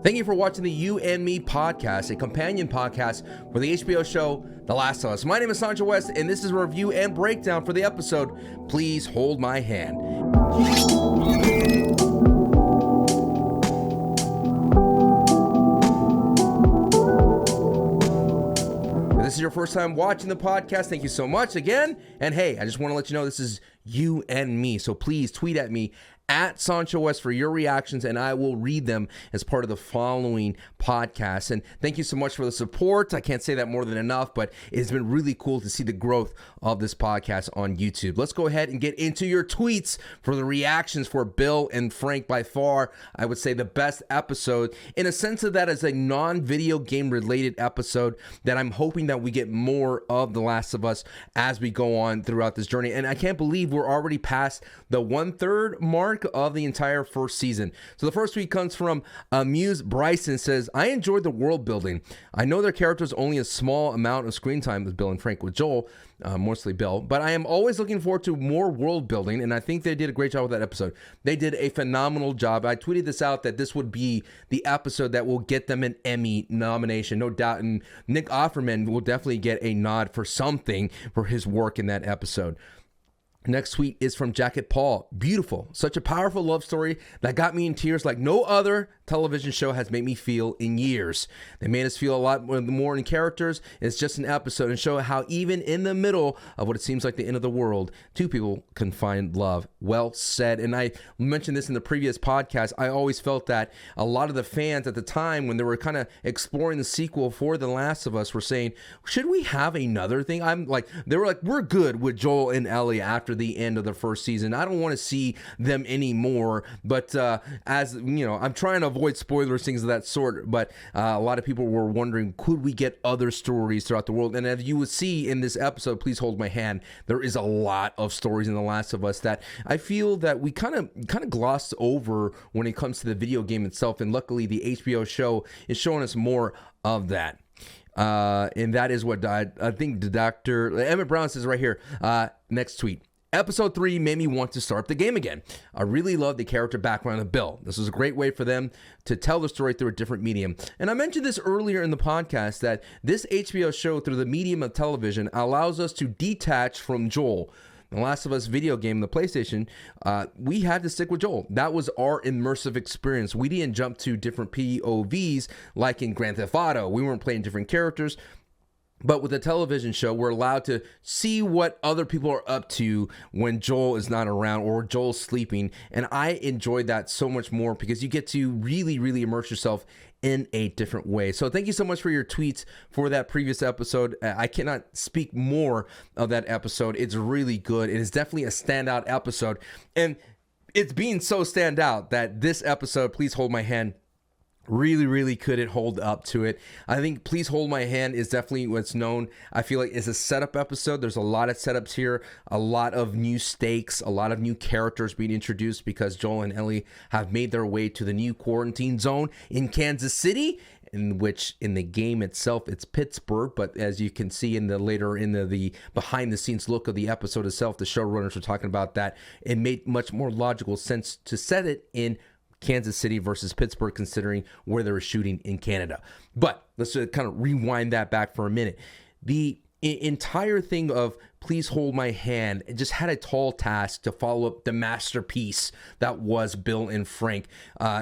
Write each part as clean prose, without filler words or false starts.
Thank you for watching the You and Me podcast, a companion podcast for the HBO show The Last of Us. My name is SanchoWest, and this is a review and breakdown for the episode, Please Hold My Hand. If this is your first time watching the podcast, thank you so much again. And hey, I just want to let you know this is You and Me, so please tweet at me at SanchoWest for your reactions, and I will read them as part of the following podcast. And thank you so much for the support. I can't say that more than enough, but it's been really cool to see the growth of this podcast on YouTube. Let's go ahead and get into your tweets for the reactions for Bill and Frank. By far, I would say the best episode, in a sense of that as a non-video game related episode that I'm hoping that we get more of The Last of Us as we go on throughout this journey. And I can't believe we're already past the 1/3 mark of the entire first season. So the first tweet comes from Muse Bryson. Says, I enjoyed the world building. I know their characters only a small amount of screen time with Bill and Frank, with Joel, mostly Bill, but I am always looking forward to more world building, and I think they did a great job with that episode. They did a phenomenal job. I tweeted this out that this would be the episode that will get them an Emmy nomination, no doubt, and Nick Offerman will definitely get a nod for something for his work in that episode. Next tweet is from Jacket Paul. Beautiful. Such a powerful love story that got me in tears like no other television show has made me feel in years. They made us feel a lot more in characters. It's just an episode and show how even in the middle of what it seems like the end of the world, two people can find love. Well said. And I mentioned this in the previous podcast. I always felt that a lot of the fans at the time when they were kind of exploring the sequel for The Last of Us were saying, should we have another thing? They were like, we're good with Joel and Ellie after the end of the first season. I don't want to see them anymore, but as you know, I'm trying to avoid spoilers, things of that sort, but a lot of people were wondering, could we get other stories throughout the world? And as you would see in this episode, Please Hold My Hand, there is a lot of stories in The Last of Us that I feel that we kind of glossed over when it comes to the video game itself, and luckily the HBO show is showing us more of that. And that is what I think the Dr. Emmett Brown says right here. Next tweet. Episode 3 made me want to start up the game again. I really love the character background of Bill. This was a great way for them to tell the story through a different medium. And I mentioned this earlier in the podcast that this HBO show through the medium of television allows us to detach from Joel. The Last of Us video game, the PlayStation, we had to stick with Joel. That was our immersive experience. We didn't jump to different POVs like in Grand Theft Auto. We weren't playing different characters. But with a television show, we're allowed to see what other people are up to when Joel is not around or Joel's sleeping. And I enjoyed that so much more because you get to really, really immerse yourself in a different way. So thank you so much for your tweets for that previous episode. I cannot speak more of that episode. It's really good. It is definitely a standout episode. And it's being so stand out that this episode, Please Hold My Hand, really couldn't hold up to it. I think Please Hold My Hand is definitely what's known, I feel like, is a setup episode. There's a lot of setups here, a lot of new stakes, a lot of new characters being introduced because Joel and Ellie have made their way to the new quarantine zone in Kansas City, in which in the game itself it's Pittsburgh, but as you can see in the behind the scenes look of the episode itself, the showrunners were talking about that it made much more logical sense to set it in Kansas City versus Pittsburgh, considering where they were shooting in Canada. But let's just kind of rewind that back for a minute. The entire thing of Please Hold My Hand, it just had a tall task to follow up the masterpiece that was Bill and Frank.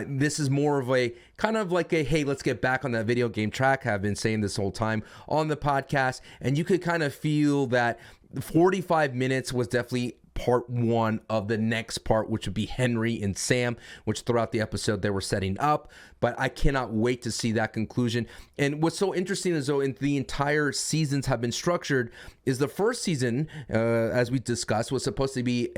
This is more of a kind of like a, hey, let's get back on that video game track. I've been saying this whole time on the podcast, and you could kind of feel that 45 minutes was definitely part one of the next part, which would be Henry and Sam, which throughout the episode they were setting up. But I cannot wait to see that conclusion. And what's so interesting is, though, in the entire seasons have been structured, is the first season, as we discussed, was supposed to be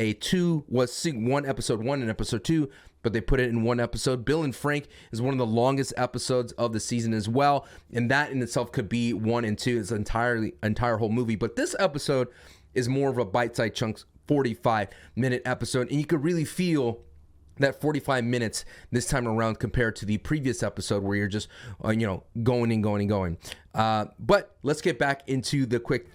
one episode 1 and episode 2, but they put it in one episode. Bill and Frank is one of the longest episodes of the season as well, and that in itself could be 1 and 2. It's entire whole movie. But this episode is more of a bite-sized chunk, 45-minute episode, and you could really feel that 45 minutes this time around compared to the previous episode where you're just going and going and going. But let's get back into the quick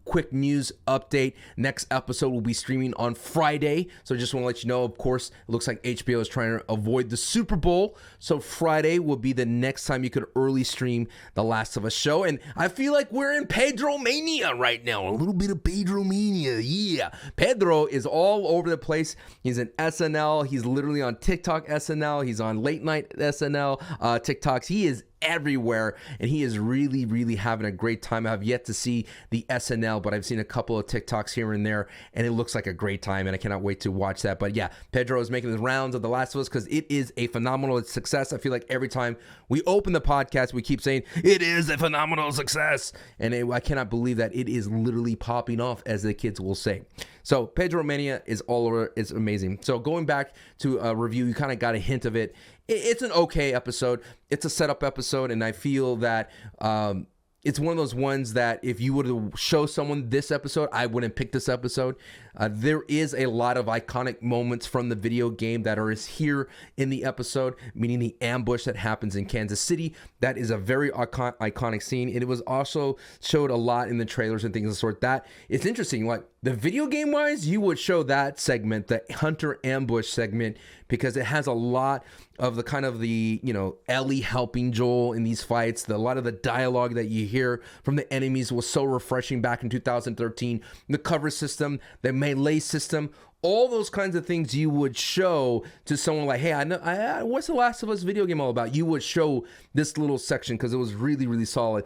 quick news update. Next episode will be streaming on Friday. So just want to let you know, of course, it looks like HBO is trying to avoid the Super Bowl. So Friday will be the next time you could early stream The Last of Us show. And I feel like we're in Pedro Mania right now. A little bit of Pedro Mania. Yeah. Pedro is all over the place. He's in SNL. He's literally on TikTok SNL. He's on late night SNL TikToks. He is everywhere, and he is really having a great time. I have yet to see the SNL, but I've seen a couple of TikToks here and there, and it looks like a great time, and I cannot wait to watch that. But yeah, Pedro is making the rounds of The Last of Us because it is a phenomenal success. I feel like every time we open the podcast, we keep saying it is a phenomenal success, and I cannot believe that it is literally popping off, as the kids will say. So Pedro Mania is all over. It's amazing. So going back to a review, you kind of got a hint of it. It's an okay episode. It's a setup episode, and I feel that it's one of those ones that if you were to show someone this episode, I wouldn't pick this episode. There is a lot of iconic moments from the video game that are here in the episode, meaning the ambush that happens in Kansas City. That is a very iconic scene. It was also showed a lot in the trailers and things of the sort. That it's interesting. Like the video game wise, you would show that segment, the Hunter ambush segment, because it has a lot of the kind of the, Ellie helping Joel in these fights. A lot of the dialogue that you hear from the enemies was so refreshing back in 2013. The cover system, the melee system, all those kinds of things you would show to someone like, hey, what's The Last of Us video game all about? You would show this little section because it was really solid.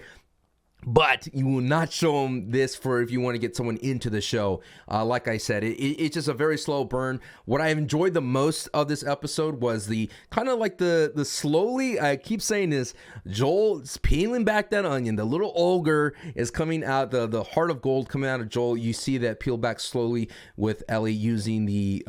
But you will not show them this for if you want to get someone into the show. Like I said, it's just a very slow burn. What I enjoyed the most of this episode was the kind of like the slowly, I keep saying this, Joel is peeling back that onion. The little ogre is coming out, the heart of gold coming out of Joel. You see that peel back slowly with Ellie using the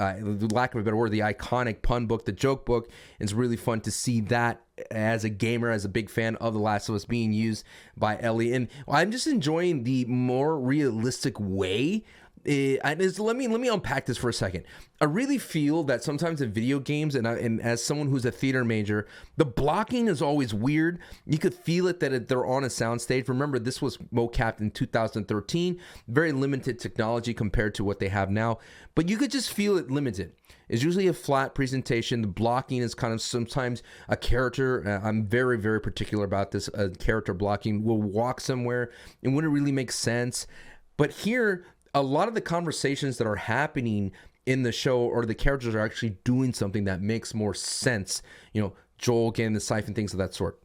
lack of a better word, the iconic pun book, the joke book. It's really fun to see that as a gamer, as a big fan of The Last of Us being used by Ellie. And I'm just enjoying the more realistic way. Let me unpack this for a second. I really feel that sometimes in video games, and as someone who's a theater major, the blocking is always weird. You could feel it that they're on a soundstage. Remember, this was mocapped in 2013. Very limited technology compared to what they have now. But you could just feel it limited. It's usually a flat presentation. The blocking is kind of sometimes a character. I'm very particular about this. Character blocking will walk somewhere. It wouldn't really make sense. But here, a lot of the conversations that are happening in the show, or the characters are actually doing something that makes more sense. Joel getting the siphon, things of that sort.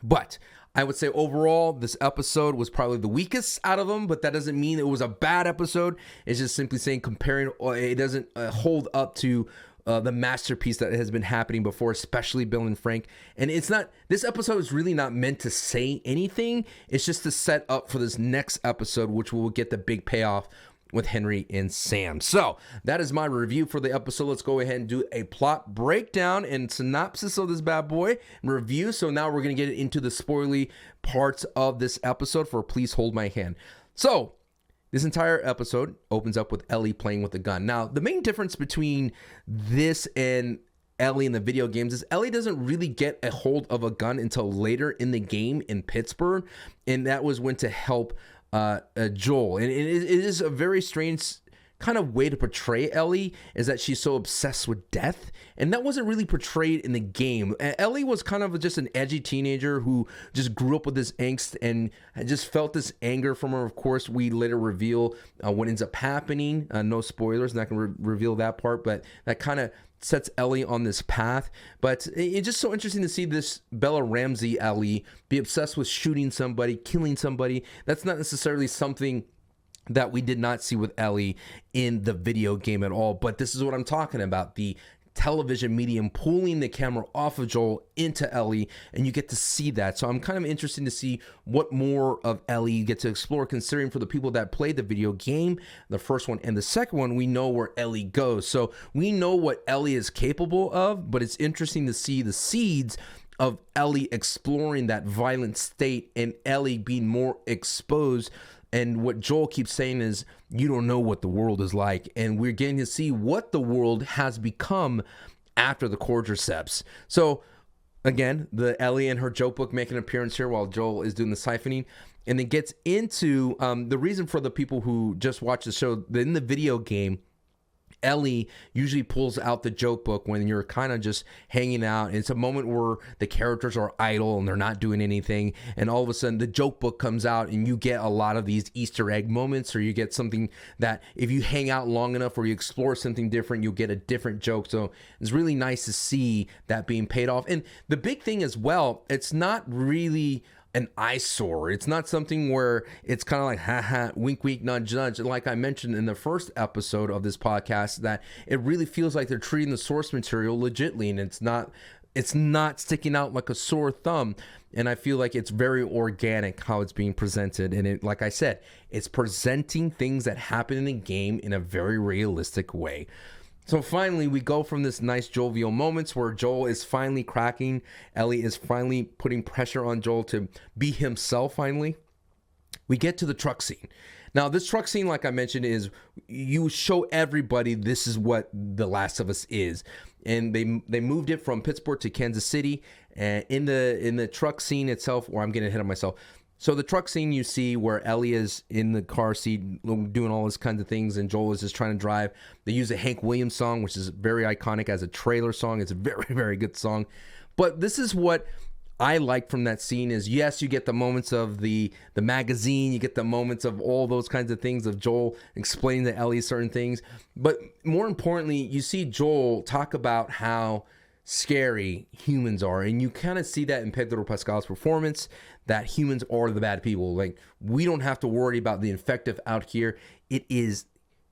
But I would say overall, this episode was probably the weakest out of them, but that doesn't mean it was a bad episode. It's just simply saying comparing, it doesn't hold up to the masterpiece that has been happening before, especially Bill and Frank. And this episode is really not meant to say anything. It's just to set up for this next episode, which will get the big payoff with Henry and Sam. So that is my review for the episode. Let's go ahead and do a plot breakdown and synopsis of this bad boy review. So now we're going to get into the spoilery parts of this episode for Please Hold My Hand. So this entire episode opens up with Ellie playing with a gun. Now, the main difference between this and Ellie in the video games is Ellie doesn't really get a hold of a gun until later in the game in Pittsburgh, and that was when to help Joel. And it is a very strange kind of way to portray Ellie, is that she's so obsessed with death, and that wasn't really portrayed in the game. Ellie was kind of just an edgy teenager who just grew up with this angst and just felt this anger from her. Of course, we later reveal what ends up happening. No spoilers, not gonna reveal that part, but that kind of sets Ellie on this path. But it's just so interesting to see this Bella Ramsey Ellie be obsessed with shooting somebody, killing somebody. That's not necessarily something that we did not see with Ellie in the video game at all. But this is what I'm talking about, the television medium pulling the camera off of Joel into Ellie, and you get to see that. So I'm kind of interested to see what more of Ellie you get to explore, considering for the people that played the video game, the first one and the second one, we know where Ellie goes. So we know what Ellie is capable of, but it's interesting to see the seeds of Ellie exploring that violent state and Ellie being more exposed. And what Joel keeps saying is, you don't know what the world is like. And we're getting to see what the world has become after the cordyceps. So again, the Ellie and her joke book make an appearance here while Joel is doing the siphoning. and it gets into the reason for the people who just watch the show. In the video game, Ellie usually pulls out the joke book when you're kind of just hanging out, and it's a moment where the characters are idle and they're not doing anything, and all of a sudden the joke book comes out and you get a lot of these Easter egg moments, or you get something that if you hang out long enough or you explore something different, you'll get a different joke. So it's really nice to see that being paid off. And the big thing as well, it's not really an eyesore. It's not something where it's kind of like, haha, wink, wink, nudge, nudge. Like I mentioned in the first episode of this podcast, that it really feels like they're treating the source material legitly, and it's not sticking out like a sore thumb. And I feel like it's very organic how it's being presented. And it, like I said, it's presenting things that happen in the game in a very realistic way. So finally, we go from this nice jovial moments where Joel is finally cracking. Ellie is finally putting pressure on Joel to be himself finally. We get to the truck scene. Now, this truck scene, like I mentioned, is you show everybody this is what The Last of Us is. And they moved it from Pittsburgh to Kansas City. And in the truck scene itself, or I'm getting ahead of myself. So the truck scene you see where Ellie is in the car seat doing all these kinds of things, and Joel is just trying to drive. They use a Hank Williams song, which is very iconic as a trailer song. It's a very, very good song. But this is what I like from that scene is, yes, you get the moments of the magazine, you get the moments of all those kinds of things of Joel explaining to Ellie certain things. But more importantly, you see Joel talk about how scary humans are, and you kind of see that in Pedro Pascal's performance, that humans are the bad people. Like, we don't have to worry about the infective out here. It is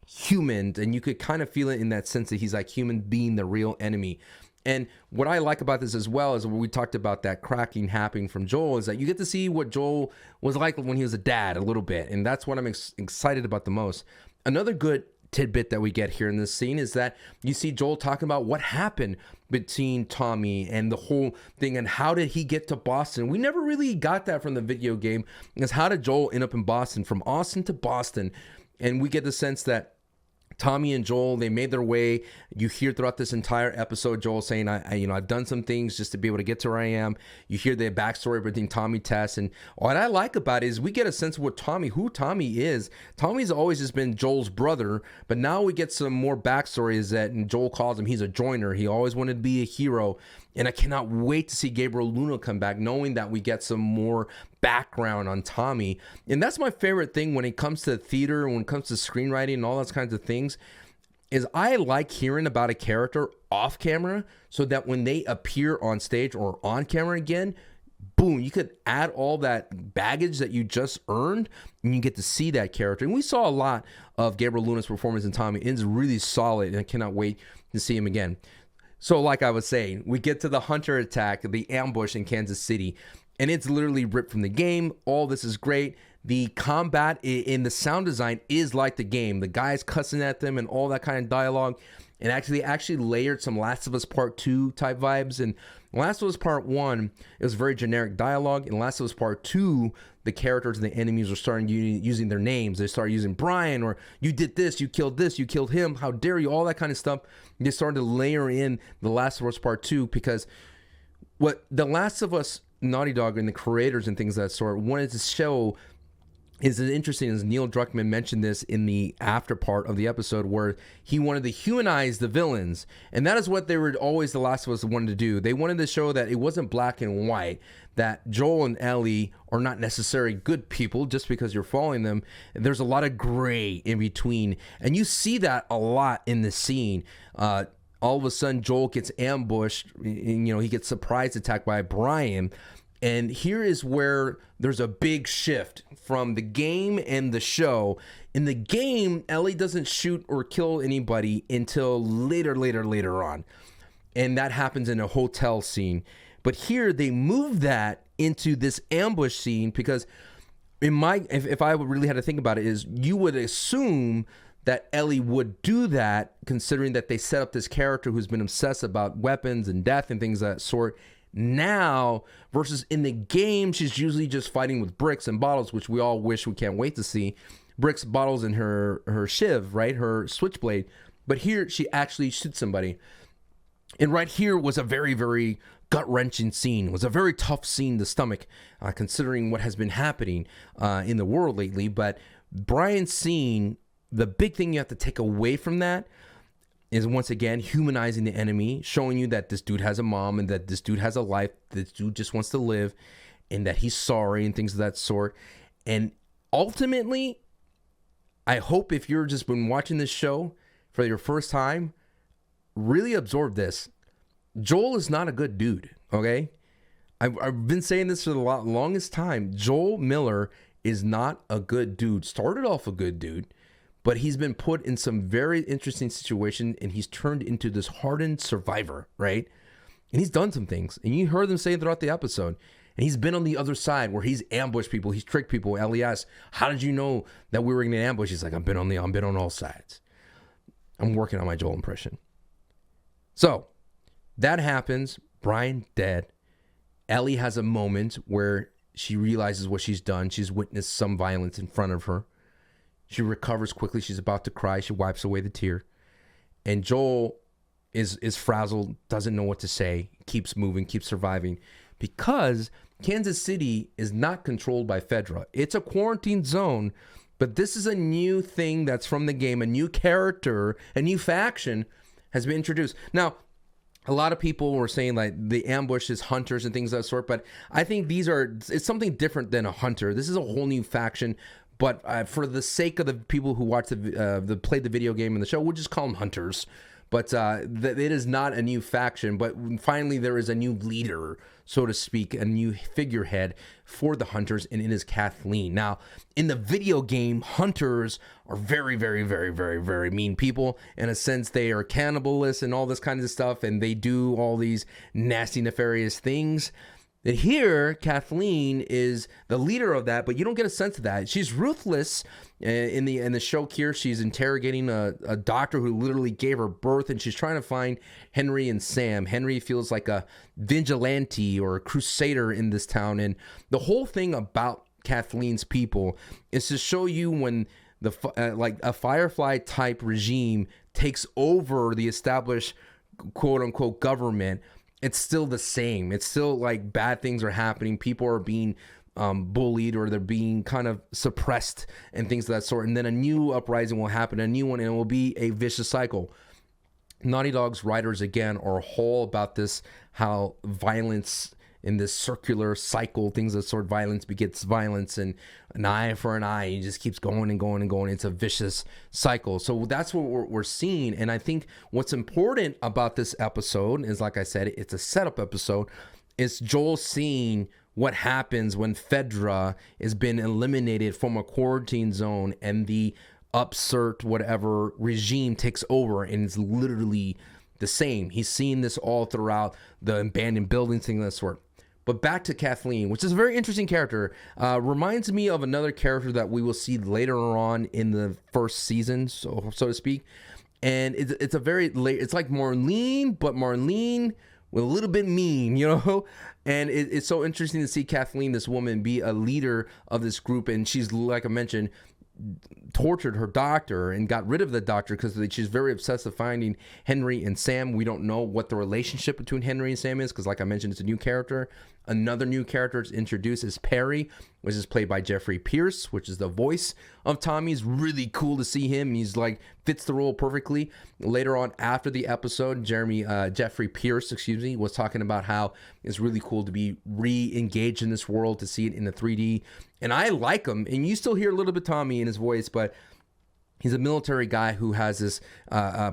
humans, and you could kind of feel it in that sense that he's like human being the real enemy. And what I like about this as well is when we talked about that cracking happening from Joel, is that you get to see what Joel was like when he was a dad a little bit, and that's what I'm excited about the most. Another good tidbit that we get here in this scene is that you see Joel talking about what happened between Tommy and the whole thing, and how did he get to Boston. We never really got that from the video game, because how did Joel end up in Boston, from Austin to Boston? And we get the sense that Tommy and Joel, they made their way. You hear throughout this entire episode Joel saying, I've done some things just to be able to get to where I am. You hear the backstory between Tommy, Tess, and what I like about it is we get a sense of who Tommy is. Tommy's always just been Joel's brother, but now we get some more backstory, is that, and Joel calls him, he's a joiner. He always wanted to be a hero. And I cannot wait to see Gabriel Luna come back, knowing that we get some more background on Tommy. And that's my favorite thing when it comes to theater, when it comes to screenwriting and all those kinds of things, is I like hearing about a character off camera, so that when they appear on stage or on camera again, boom, you could add all that baggage that you just earned, and you get to see that character. And we saw a lot of Gabriel Luna's performance in Tommy. It's really solid, and I cannot wait to see him again. So like I was saying, we get to the Hunter attack, the ambush in Kansas City, and it's literally ripped from the game. All this is great. The combat in the sound design is like the game. The guys cussing at them and all that kind of dialogue. And actually layered some Last of Us Part 2 type vibes. And Last of Us Part 1, it was very generic dialogue. In Last of Us Part 2, the characters and the enemies were starting using their names. They started using Brian, or you did this, you killed him, how dare you, all that kind of stuff. They started to layer in the Last of Us Part 2, because what the Last of Us Naughty Dog and the creators and things of that sort wanted to show is interesting, as Neil Druckmann mentioned this in the after part of the episode, where he wanted to humanize the villains. And that is what they were always, The Last of Us wanted to do. They wanted to show that it wasn't black and white, that Joel and Ellie are not necessarily good people just because you're following them. There's a lot of gray in between. And you see that a lot in the scene. All of a sudden, Joel gets ambushed, and, he gets surprise attacked by Brian. And here is where there's a big shift from the game and the show. In the game, Ellie doesn't shoot or kill anybody until later on. And that happens in a hotel scene. But here they move that into this ambush scene, because if I really had to think about it, is you would assume that Ellie would do that, considering that they set up this character who's been obsessed about weapons and death and things of that sort. Now, versus in the game, she's usually just fighting with bricks and bottles, which we all wish, we can't wait to see. Bricks, bottles, and her shiv, right? Her switchblade. But here, she actually shoots somebody. And right here was a very, very gut-wrenching scene. It was a very tough scene to stomach, considering what has been happening in the world lately. But Brian's scene, the big thing you have to take away from that is, once again, humanizing the enemy, showing you that this dude has a mom and that this dude has a life, this dude just wants to live, and that he's sorry and things of that sort. And ultimately, I hope if you're just been watching this show for your first time, really absorb this. Joel is not a good dude, okay? I've been saying this for the longest time. Joel Miller is not a good dude. Started off a good dude, but he's been put in some very interesting situation, and he's turned into this hardened survivor, right? And he's done some things, and you heard them say throughout the episode. And he's been on the other side where he's ambushed people, he's tricked people. Ellie asks, "How did you know that we were going to ambush?" He's like, I've been on all sides. I'm working on my Joel impression. So that happens. Brian dead. Ellie has a moment where she realizes what she's done. She's witnessed some violence in front of her. She recovers quickly. She's about to cry. She wipes away the tear. And Joel is frazzled, doesn't know what to say, keeps moving, keeps surviving, because Kansas City is not controlled by Fedra. It's a quarantine zone, but this is a new thing that's from the game, a new character, a new faction has been introduced. Now, a lot of people were saying like the ambush is hunters and things of that sort, but I think it's something different than a hunter. This is a whole new faction, but for the sake of the people who watch played the video game and the show, we'll just call them hunters. But it is not a new faction, but finally there is a new leader, so to speak, a new figurehead for the hunters, and it is Kathleen. Now, in the video game, hunters are very, very, very, very, very mean people. In a sense, they are cannibalists and all this kind of stuff, and they do all these nasty, nefarious things. And here, Kathleen is the leader of that, but you don't get a sense of that. She's ruthless. In the show here, she's interrogating a doctor who literally gave her birth, and she's trying to find Henry and Sam. Henry feels like a vigilante or a crusader in this town, and the whole thing about Kathleen's people is to show you when like a Firefly type regime takes over the established quote unquote government. It's still the same. It's still like bad things are happening. People are being bullied, or they're being kind of suppressed and things of that sort. And then a new uprising will happen, a new one, and it will be a vicious cycle. Naughty Dog's writers, again, are whole about this, how violence in this circular cycle, things of sort, violence begets violence, and an eye for an eye. It just keeps going and going and going. It's a vicious cycle. So that's what we're seeing. And I think what's important about this episode is, like I said, it's a setup episode. It's Joel seeing what happens when Fedra has been eliminated from a quarantine zone and the upsert whatever regime takes over, and it's literally the same. He's seeing this all throughout the abandoned buildings, things of that sort. But back to Kathleen, which is a very interesting character. Reminds me of another character that we will see later on in the first season, so to speak. And it's like Marlene, but Marlene with a little bit mean, you know? And it's so interesting to see Kathleen, this woman, be a leader of this group. And she's, like I mentioned, tortured her doctor and got rid of the doctor because she's very obsessed with finding Henry and Sam. We don't know what the relationship between Henry and Sam is because, like I mentioned, it's a new character. Another new character to introduce is Perry, which is played by Jeffrey Pierce, which is the voice of Tommy. It's really cool to see him. He's like fits the role perfectly. Later on, after the episode, Jeffrey Pierce, was talking about how it's really cool to be re-engaged in this world, to see it in the 3D. And I like him. And you still hear a little bit Tommy in his voice, but he's a military guy who has this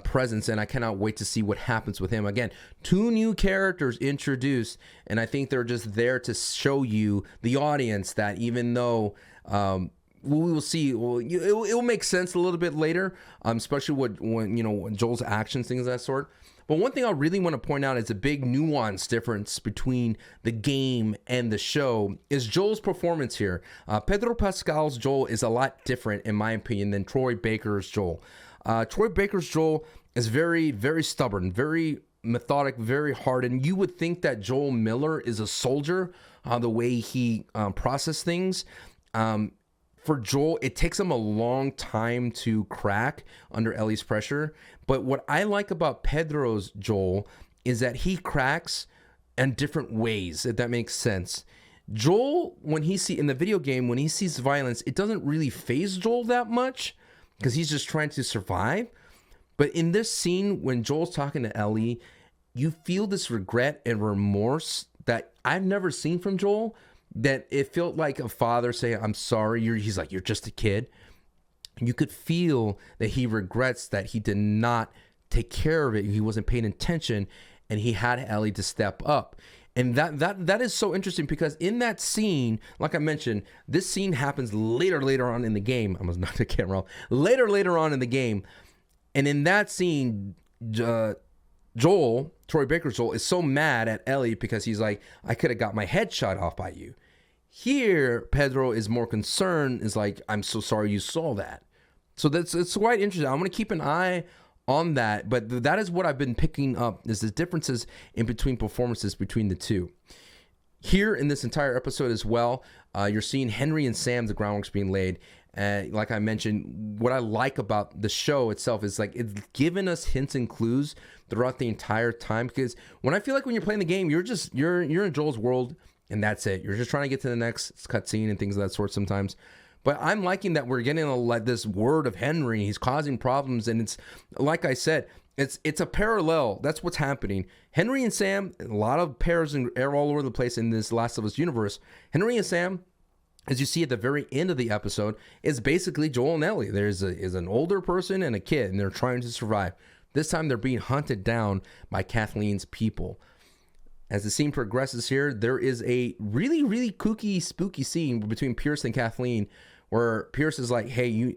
presence, and I cannot wait to see what happens with him. Again, 2 new characters introduced, and I think they're just there to show you, the audience, that even though we will see, it will make sense a little bit later, especially when Joel's actions, things of that sort. But one thing I really want to point out is a big nuance difference between the game and the show is Joel's performance here. Pedro Pascal's Joel is a lot different, in my opinion, than Troy Baker's Joel. Troy Baker's Joel is very, very stubborn, very methodic, very hard. And you would think that Joel Miller is a soldier, the way he processes things. For Joel, it takes him a long time to crack under Ellie's pressure. But what I like about Pedro's Joel is that he cracks in different ways, if that makes sense. Joel, when he in the video game, when he sees violence, it doesn't really faze Joel that much because he's just trying to survive. But in this scene, when Joel's talking to Ellie, you feel this regret and remorse that I've never seen from Joel, that it felt like a father saying, I'm sorry. He's like, you're just a kid. You could feel that he regrets that he did not take care of it. He wasn't paying attention, and he had Ellie to step up. And that is so interesting because in that scene, like I mentioned, this scene happens later on in the game. I must knock the camera off. Later on in the game. And in that scene, Joel, Troy Baker's Joel, is so mad at Ellie because he's like, I could have got my head shot off by you. Here, Pedro is more concerned, is like, I'm so sorry you saw that. So it's quite interesting. I'm going to keep an eye on that, but that is what I've been picking up, is the differences in between performances between the two. Here in this entire episode as well, you're seeing Henry and Sam, the groundwork's being laid. Like I mentioned, what I like about the show itself is like it's given us hints and clues throughout the entire time, because when I feel like when you're playing the game, you're in Joel's world and that's it. You're just trying to get to the next cutscene and things of that sort sometimes. But I'm liking that we're getting this word of Henry. He's causing problems, and it's like I said, it's a parallel. That's what's happening. Henry and Sam, a lot of pairs are all over the place in this Last of Us universe. Henry and Sam, as you see at the very end of the episode, is basically Joel and Ellie. Is an older person and a kid, and they're trying to survive. This time they're being hunted down by Kathleen's people. As the scene progresses here, there is a really, really kooky, spooky scene between Pierce and Kathleen, where Pierce is like, hey,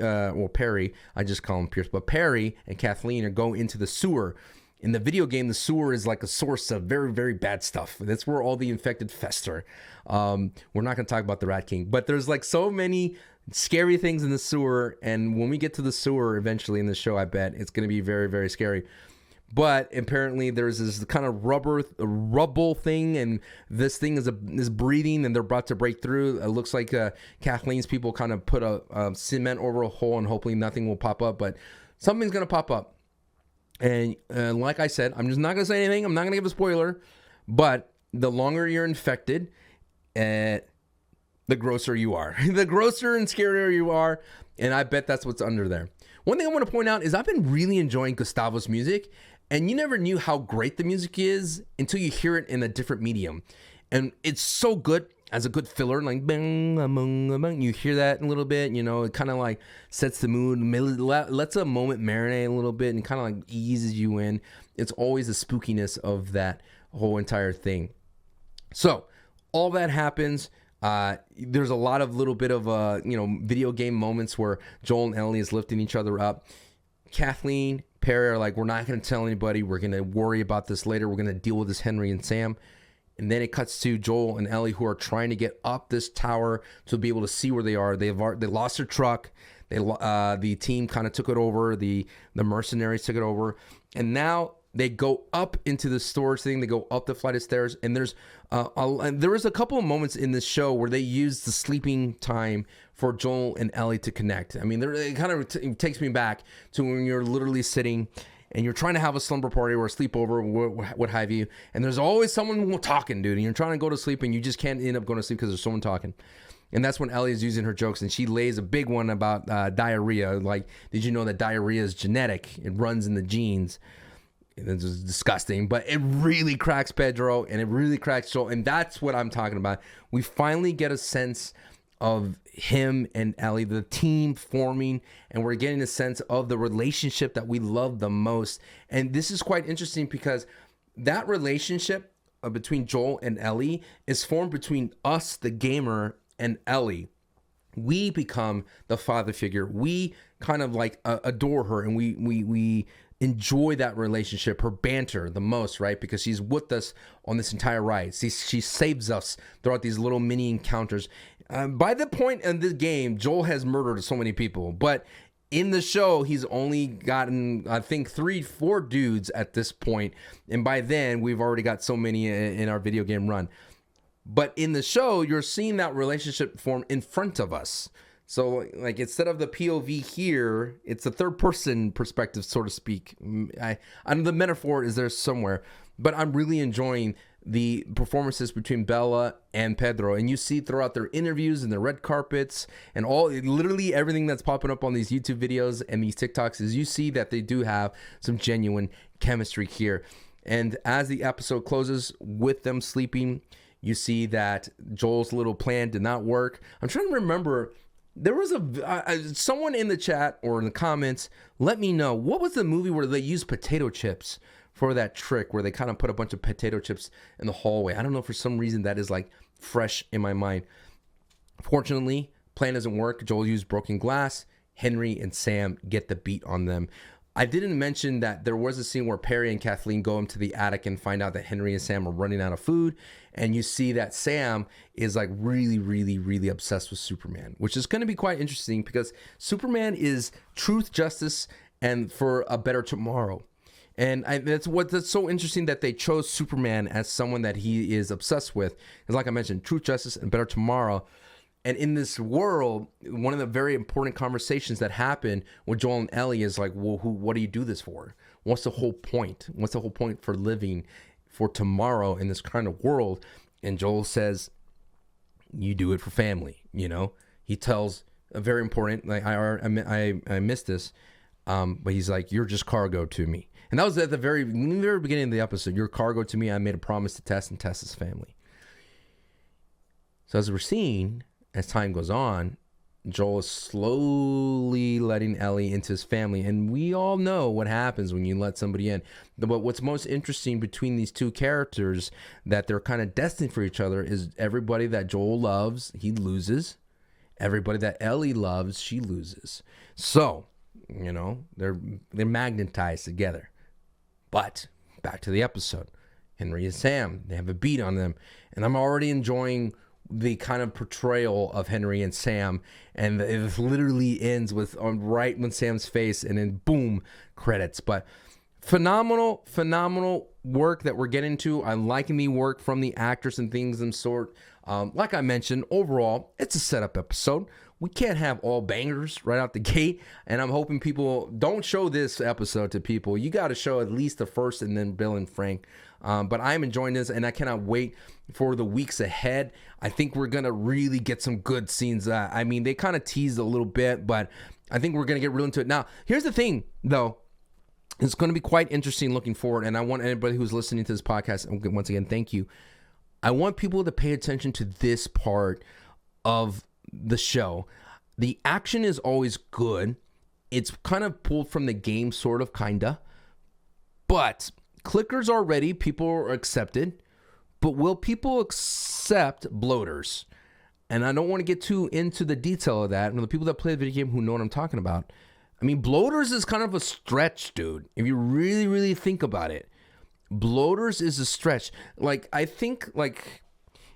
Perry, I just call him Pierce, but Perry and Kathleen are going into the sewer. In the video game, the sewer is like a source of very, very bad stuff. That's where all the infected fester. We're not going to talk about the Rat King, but there's like so many scary things in the sewer. And when we get to the sewer eventually in the show, I bet it's going to be very, very scary. But apparently there's this kind of rubble thing, and this thing is breathing, and they're about to break through. It looks like Kathleen's people kind of put a cement over a hole, and hopefully nothing will pop up, but something's going to pop up. And like I said, I'm just not going to say anything. I'm not going to give a spoiler, but the longer you're infected, the grosser you are. The grosser and scarier you are, and I bet that's what's under there. One thing I want to point out is I've been really enjoying Gustavo's music, and you never knew how great the music is until you hear it in a different medium. And it's so good as a good filler, like bang, bang, bang. You hear that a little bit, it kind of like sets the mood, lets a moment marinate a little bit, and kind of like eases you in. It's always the spookiness of that whole entire thing. So all that happens. There's a lot of little bit of video game moments where Joel and Ellie is lifting each other up. Kathleen, Perry are like, we're not going to tell anybody. We're going to worry about this later. We're going to deal with this Henry and Sam. And then it cuts to Joel and Ellie, who are trying to get up this tower to be able to see where they are. They lost their truck. The team kind of took it over. The mercenaries took it over, and now they go up into the storage thing. They go up the flight of stairs, and there was a couple of moments in this show where they used the sleeping time for Joel and Ellie to connect. I mean, it kind of takes me back to when you're literally sitting and you're trying to have a slumber party or a sleepover, what have you, and there's always someone talking, dude, and you're trying to go to sleep and you just can't end up going to sleep because there's someone talking. And that's when Ellie is using her jokes, and she lays a big one about diarrhea. Like, did you know that diarrhea is genetic? It runs in the genes. It's disgusting, but it really cracks Pedro, and it really cracks Joel, and that's what I'm talking about. We finally get a sense of him and Ellie, the team forming, and we're getting a sense of the relationship that we love the most. And this is quite interesting because that relationship between Joel and Ellie is formed between us, the gamer, and Ellie. We become the father figure. We kind of like adore her, and we enjoy that relationship, her banter the most, right? Because she's with us on this entire ride. She saves us throughout these little mini encounters. By the point in this game, Joel has murdered so many people, but in the show, he's only gotten, I think, 3-4 dudes at this point. And by then, we've already got so many in our video game run. But in the show, you're seeing that relationship form in front of us. So like instead of the POV here, it's a third person perspective, so to speak. I know the metaphor is there somewhere, but I'm really enjoying the performances between Bella and Pedro. And you see throughout their interviews and their red carpets and literally everything that's popping up on these YouTube videos and these TikToks is you see that they do have some genuine chemistry here. And as the episode closes with them sleeping, you see that Joel's little plan did not work. I'm trying to remember. There was someone in the chat or in the comments, let me know, what was the movie where they used potato chips for that trick, where they kind of put a bunch of potato chips in the hallway? I don't know, for some reason that is like fresh in my mind. Fortunately, plan doesn't work. Joel used broken glass. Henry and Sam get the beat on them. I didn't mention that there was a scene where Perry and Kathleen go into the attic and find out that Henry and Sam are running out of food. And you see that Sam is like really, really, really obsessed with Superman, which is going to be quite interesting because Superman is truth, justice, and for a better tomorrow. And that's so interesting that they chose Superman as someone that he is obsessed with. Because like I mentioned, truth, justice, and better tomorrow. And in this world, one of the very important conversations that happen with Joel and Ellie is like, well, what do you do this for? What's the whole point? What's the whole point for living for tomorrow in this kind of world? And Joel says, you do it for family, you know? He tells a very important, like I missed this, but he's like, you're just cargo to me. And that was at the very beginning of the episode. You're cargo to me. I made a promise to Tess, and Tess is family. So as we're seeing, as time goes on, Joel is slowly letting Ellie into his family. And we all know what happens when you let somebody in. But what's most interesting between these two characters, that they're kind of destined for each other, is everybody that Joel loves, he loses. Everybody that Ellie loves, she loses. So, you know, they're magnetized together. But back to the episode. Henry and Sam, they have a beat on them. And I'm already enjoying the kind of portrayal of Henry and Sam, and it literally ends with right when Sam's face, and then boom, credits. But phenomenal work that we're getting to. I'm liking the work from the actors and things of sort. Like I mentioned, overall, it's a setup episode. We can't have all bangers right out the gate, and I'm hoping people don't show this episode to people. You got to show at least the first, and then Bill and Frank. But I'm enjoying this, and I cannot wait for the weeks ahead. I think we're going to really get some good scenes. I mean, they kind of teased a little bit, but I think we're going to get real into it. Now, here's the thing, though. It's going to be quite interesting looking forward, and I want anybody who's listening to this podcast, once again, thank you. I want people to pay attention to this part of the show. The action is always good. It's kind of pulled from the game, sort of, kinda. But clickers are ready. People are accepted. But will people accept bloaters? And I don't want to get too into the detail of that. And the people that play the video game who know what I'm talking about. I mean, bloaters is kind of a stretch, dude. If you really, really think about it. Bloaters is a stretch. Like, I think, like,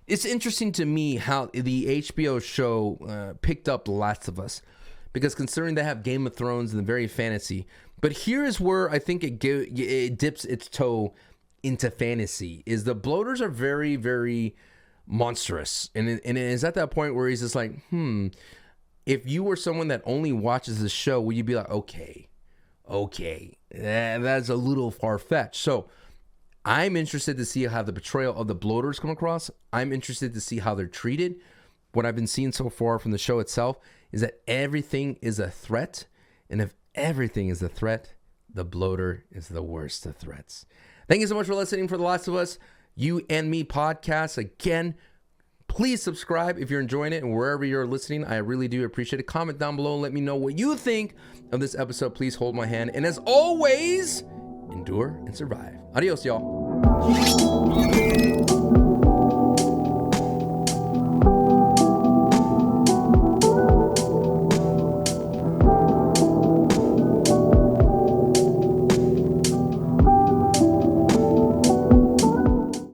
it's interesting to me how the HBO show picked up The Last of Us. Because considering they have Game of Thrones and the very fantasy. But here is where I think it dips its toe into fantasy. Is the bloaters are very, very monstrous. And it is at that point where he's just like, if you were someone that only watches the show, would you be like, okay, that's a little far-fetched. So I'm interested to see how the portrayal of the bloaters come across. I'm interested to see how they're treated. What I've been seeing so far from the show itself is that everything is a threat. And if everything is a threat, the bloater is the worst of threats. Thank you so much for listening for The Last of Us, You and Me podcast. Again, please subscribe if you're enjoying it, and wherever you're listening, I really do appreciate it. Comment down below and let me know what you think of this episode. Please hold my hand. And as always, endure and survive. Adios, y'all.